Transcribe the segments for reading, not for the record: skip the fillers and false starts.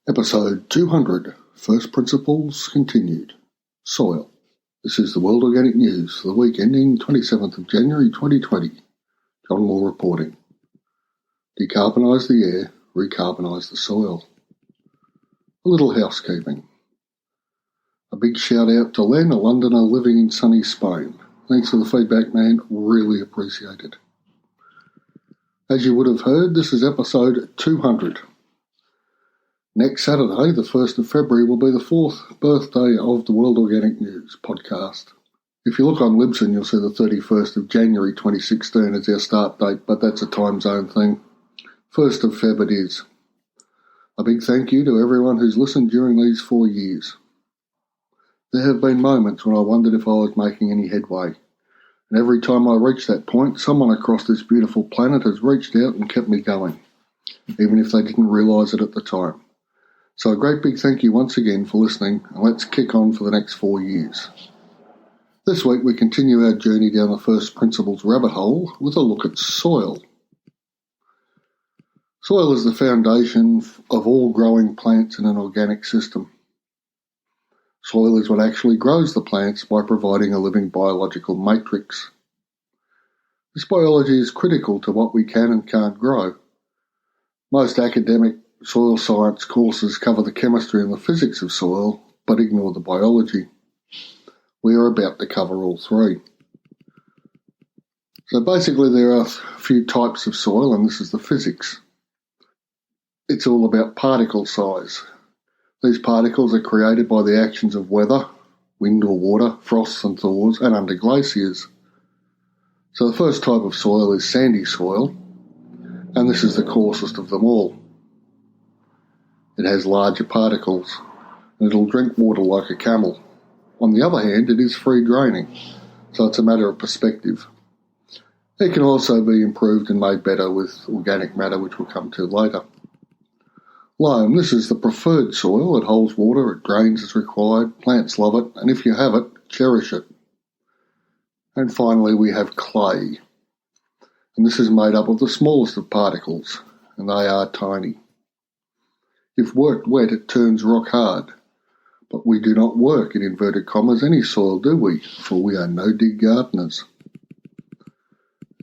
Episode 200, First Principles Continued. Soil. This is the World Organic News for the week ending 27th of January 2020. John Moore reporting. Decarbonise the air, recarbonise the soil. A little housekeeping. A big shout out to Len, a Londoner living in sunny Spain. Thanks for the feedback, man. Really appreciate it. As you would have heard, this is episode 200. Next Saturday, the 1st of February, will be the 4th birthday of the World Organic News podcast. If you look on Libsyn, you'll see the 31st of January 2016 as our start date, but that's a time zone thing. 1st of Feb it is. A big thank you to everyone who's listened during these 4 years. There have been moments when I wondered if I was making any headway, and every time I reach that point, someone across this beautiful planet has reached out and kept me going, even if they didn't realise it at the time. So a great big thank you once again for listening, and let's kick on for the next 4 years. This week we continue our journey down the first principles rabbit hole with a look at soil. Soil is the foundation of all growing plants in an organic system. Soil is what actually grows the plants by providing a living biological matrix. This biology is critical to what we can and can't grow. Most academic soil science courses cover the chemistry and the physics of soil, but ignore the biology. We are about to cover all three. So basically there are a few types of soil, and this is the physics. It's all about particle size. These particles are created by the actions of weather, wind or water, frosts and thaws, and under glaciers. So the first type of soil is sandy soil, and this is the coarsest of them all. It has larger particles, and it'll drink water like a camel. On the other hand, it is free draining, so it's a matter of perspective. It can also be improved and made better with organic matter, which we'll come to later. Loam, this is the preferred soil. It holds water, it drains as required, plants love it, and if you have it, cherish it. And finally we have clay, and this is made up of the smallest of particles, and they are tiny. If worked wet, it turns rock hard. But we do not work, in inverted commas, any soil, do we? For we are no-dig gardeners.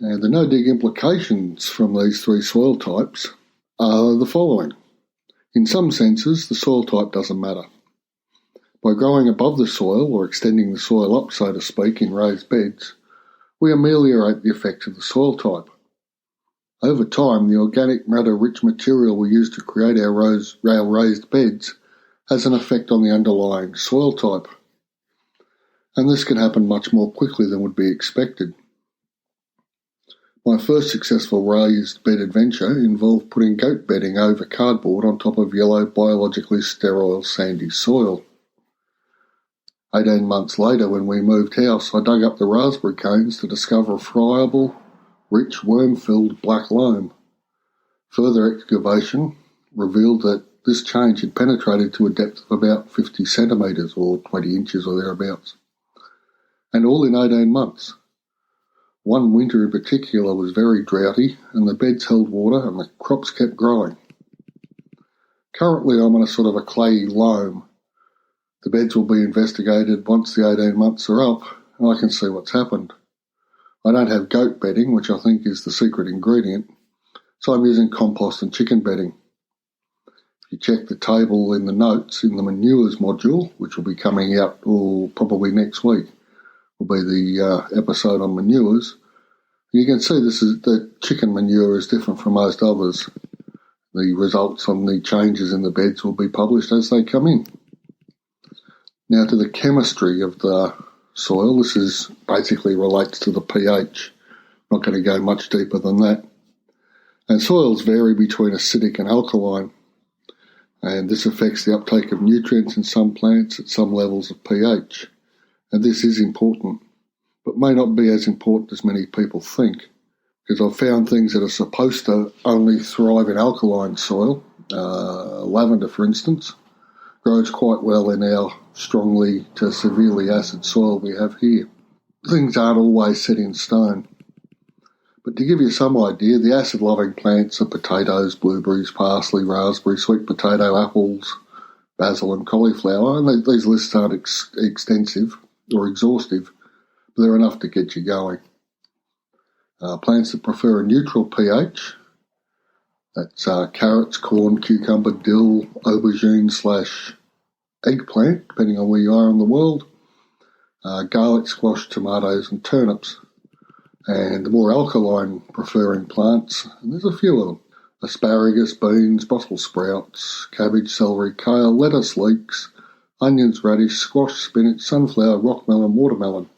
And the no-dig implications from these three soil types are the following. In some senses, the soil type doesn't matter. By growing above the soil, or extending the soil up, so to speak, in raised beds, we ameliorate the effects of the soil type. Over time, the organic matter-rich material we use to create our raised beds has an effect on the underlying soil type. And this can happen much more quickly than would be expected. My first successful raised bed adventure involved putting goat bedding over cardboard on top of yellow, biologically sterile, sandy soil. 18 months later, when we moved house, I dug up the raspberry canes to discover a friable, rich, worm-filled black loam. Further excavation revealed that this change had penetrated to a depth of about 50 centimetres or 20 inches or thereabouts. And all in 18 months. One winter in particular was very droughty, and the beds held water and the crops kept growing. Currently I'm on a sort of a clayey loam. The beds will be investigated once the 18 months are up, and I can see what's happened. I don't have goat bedding, which I think is the secret ingredient, so I'm using compost and chicken bedding. If you check the table in the notes in the manures module, which will be coming out probably next week, will be the episode on manures, you can see that chicken manure is different from most others. The results on the changes in the beds will be published as they come in. Now to the chemistry of the soil. This is basically relates to the pH. I'm not going to go much deeper than that. And soils vary between acidic and alkaline, and this affects the uptake of nutrients in some plants at some levels of pH. And this is important, but may not be as important as many people think, because I've found things that are supposed to only thrive in alkaline soil, lavender for instance, grows quite well in our strongly to severely acid soil we have here. Things aren't always set in stone. But to give you some idea, the acid-loving plants are potatoes, blueberries, parsley, raspberry, sweet potato, apples, basil and cauliflower. And these lists aren't extensive or exhaustive, but they're enough to get you going. Plants that prefer a neutral pH, that's carrots, corn, cucumber, dill, aubergine / eggplant, depending on where you are in the world, garlic, squash, tomatoes and turnips. And the more alkaline preferring plants, and there's a few of them, asparagus, beans, Brussels sprouts, cabbage, celery, kale, lettuce, leeks, onions, radish, squash, spinach, sunflower, rockmelon, watermelon.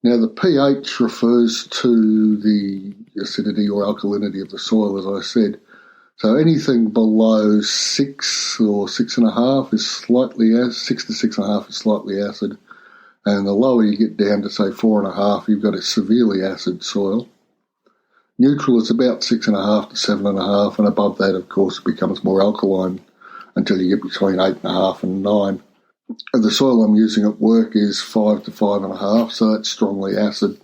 Now the pH refers to the acidity or alkalinity of the soil, as I said. So anything below 6 or 6.5 is slightly acid, 6 to 6.5 is slightly acid. And the lower you get down to, say, 4.5, you've got a severely acid soil. Neutral is about 6.5 to 7.5, and above that, of course, it becomes more alkaline until you get between 8.5 and 9. And the soil I'm using at work is 5 to 5.5, so that's strongly acid.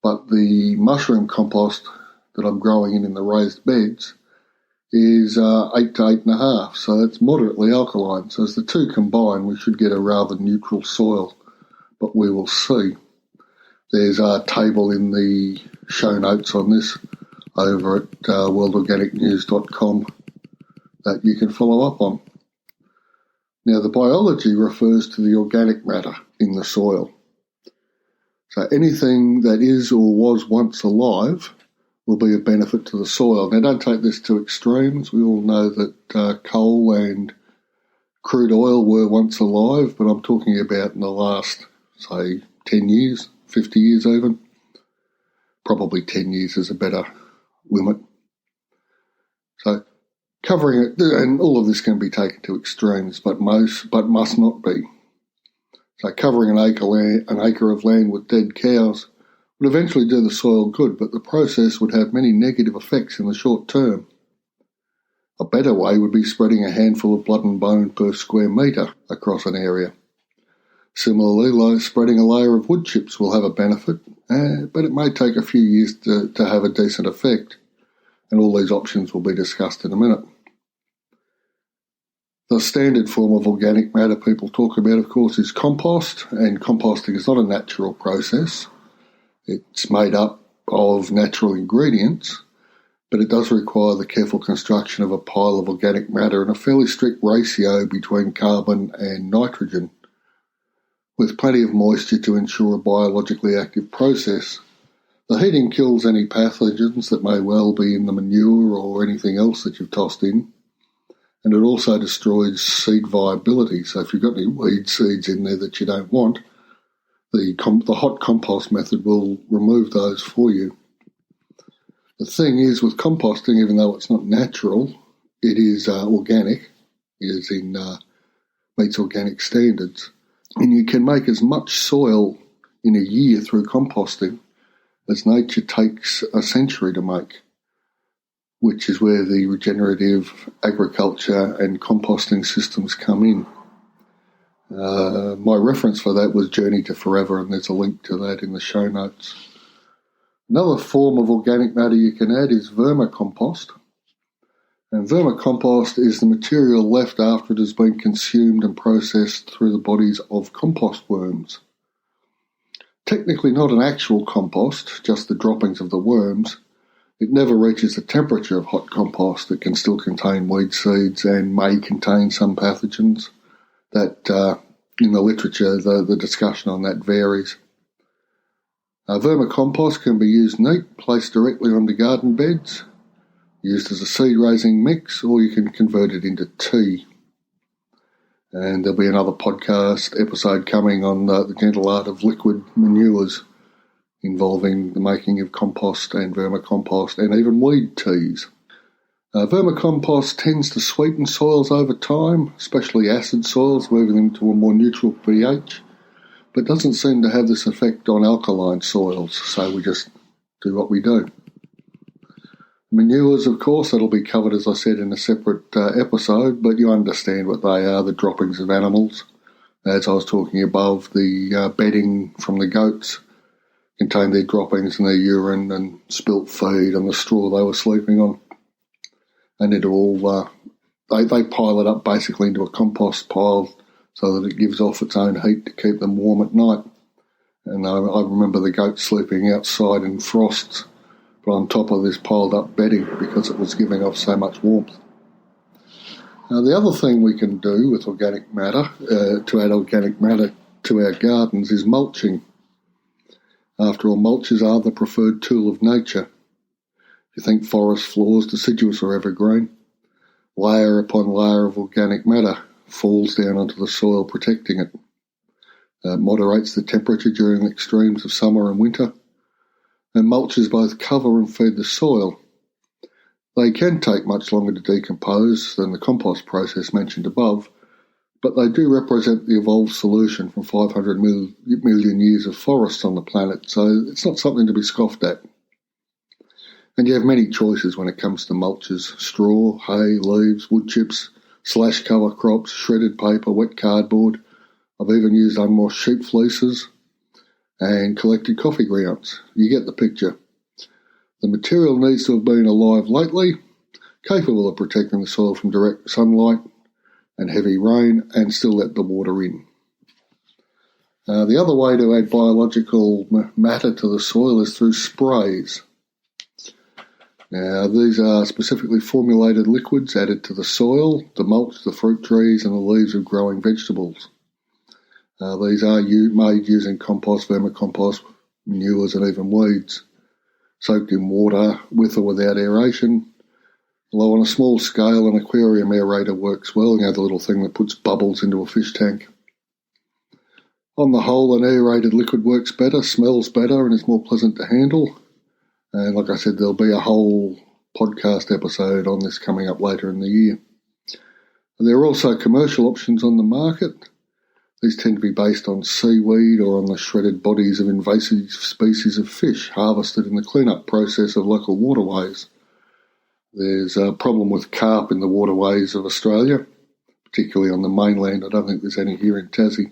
But the mushroom compost that I'm growing in the raised beds is 8 to 8.5, so that's moderately alkaline. So as the two combine, we should get a rather neutral soil. But we will see. There's a table in the show notes on this over at worldorganicnews.com that you can follow up on. Now, the biology refers to the organic matter in the soil. So anything that is or was once alive will be of benefit to the soil. Now, don't take this to extremes. We all know that coal and crude oil were once alive, but I'm talking about in the last, say, 10 years, 50 years even. Probably 10 years is a better limit. So covering it, and all of this can be taken to extremes, but must not be. So covering an acre of land with dead cows would eventually do the soil good, but the process would have many negative effects in the short term. A better way would be spreading a handful of blood and bone per square metre across an area. Similarly, spreading a layer of wood chips will have a benefit, but it may take a few years to have a decent effect, and all these options will be discussed in a minute. The standard form of organic matter people talk about, of course, is compost, and composting is not a natural process. It's made up of natural ingredients, but it does require the careful construction of a pile of organic matter in a fairly strict ratio between carbon and nitrogen, with plenty of moisture to ensure a biologically active process. The heating kills any pathogens that may well be in the manure or anything else that you've tossed in, and it also destroys seed viability. So if you've got any weed seeds in there that you don't want, the hot compost method will remove those for you. The thing is, with composting, even though it's not natural, it is organic, as in meets organic standards. And you can make as much soil in a year through composting as nature takes a century to make, which is where the regenerative agriculture and composting systems come in. My reference for that was Journey to Forever, and there's a link to that in the show notes. Another form of organic matter you can add is vermicompost. And vermicompost is the material left after it has been consumed and processed through the bodies of compost worms. Technically not an actual compost, just the droppings of the worms. It never reaches the temperature of hot compost. It can still contain weed seeds and may contain some pathogens. That in the literature, the discussion on that varies. Vermicompost can be used neat, placed directly onto garden beds, used as a seed-raising mix, or you can convert it into tea. And there'll be another podcast episode coming on the gentle art of liquid manures involving the making of compost and vermicompost and even weed teas. Vermicompost tends to sweeten soils over time, especially acid soils, moving them to a more neutral pH, but doesn't seem to have this effect on alkaline soils, so we just do what we do. Manures, of course, that'll be covered, as I said, in a separate episode, but you understand what they are, the droppings of animals. As I was talking above, the bedding from the goats. contained their droppings and their urine and spilt feed and the straw they were sleeping on. And it all, they pile it up basically into a compost pile so that it gives off its own heat to keep them warm at night. And I remember the goats sleeping outside in frost, but on top of this piled up bedding because it was giving off so much warmth. Now, the other thing we can do with organic matter, to add organic matter to our gardens, is mulching. After all, mulches are the preferred tool of nature. If you think forest floors, deciduous or evergreen, layer upon layer of organic matter falls down onto the soil, protecting it. Moderates the temperature during the extremes of summer and winter, and mulches both cover and feed the soil. They can take much longer to decompose than the compost process mentioned above, but they do represent the evolved solution from 500 million years of forests on the planet, so it's not something to be scoffed at. And you have many choices when it comes to mulches: straw, hay, leaves, wood chips, slash cover crops, shredded paper, wet cardboard. I've even used unwashed sheep fleeces and collected coffee grounds. You get the picture. The material needs to have been alive lately, capable of protecting the soil from direct sunlight and heavy rain, and still let the water in. The other way to add biological matter to the soil is through sprays. Now, these are specifically formulated liquids added to the soil, the mulch, the fruit trees and the leaves of growing vegetables. These are made using compost, vermicompost, manures and even weeds, soaked in water with or without aeration. Although on a small scale, an aquarium aerator works well, the little thing that puts bubbles into a fish tank. On the whole, an aerated liquid works better, smells better and is more pleasant to handle. And like I said, there'll be a whole podcast episode on this coming up later in the year. There are also commercial options on the market. These tend to be based on seaweed or on the shredded bodies of invasive species of fish harvested in the clean-up process of local waterways. There's a problem with carp in the waterways of Australia, particularly on the mainland. I don't think there's any here in Tassie.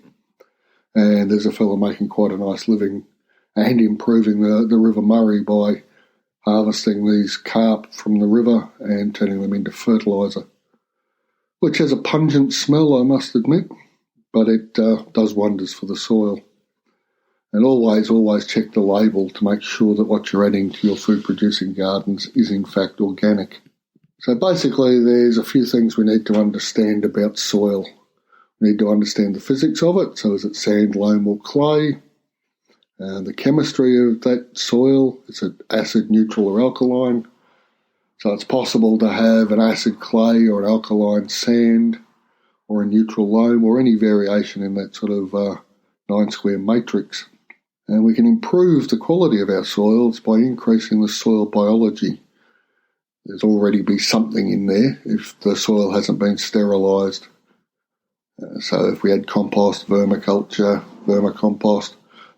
And there's a fellow making quite a nice living and improving the River Murray by harvesting these carp from the river and turning them into fertiliser, which has a pungent smell, I must admit, but it does wonders for the soil. And always check the label to make sure that what you're adding to your food-producing gardens is in fact organic. So basically there's a few things we need to understand about soil. We need to understand the physics of it, so is it sand, loam or clay? The chemistry of that soil, is it acid, neutral or alkaline? So it's possible to have an acid clay or an alkaline sand or a neutral loam or any variation in that sort of 9-square matrix. And we can improve the quality of our soils by increasing the soil biology. There's already be something in there if the soil hasn't been sterilised. So if we add compost, vermiculture, vermicompost,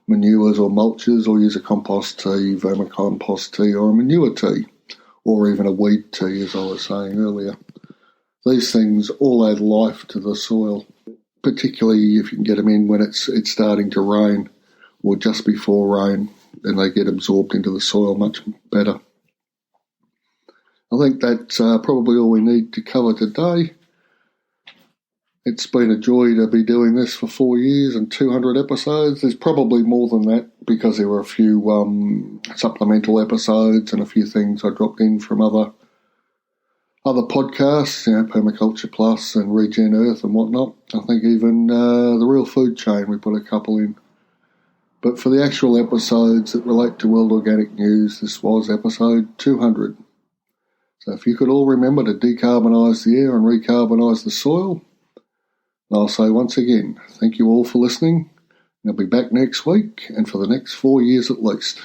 manures or mulches, or use a compost tea, vermicompost tea or a manure tea, or even a weed tea, as I was saying earlier. These things all add life to the soil, particularly if you can get them in when it's starting to rain or just before rain, then they get absorbed into the soil much better. I think that's probably all we need to cover today. It's been a joy to be doing this for 4 years and 200 episodes. There's probably more than that because there were a few supplemental episodes and a few things I dropped in from other podcasts, Permaculture Plus and Regen Earth and whatnot. I think even the Real Food Chain, we put a couple in. But for the actual episodes that relate to World Organic News, this was episode 200. So if you could all remember to decarbonise the air and recarbonise the soil, and I'll say once again, thank you all for listening. I'll be back next week and for the next 4 years at least.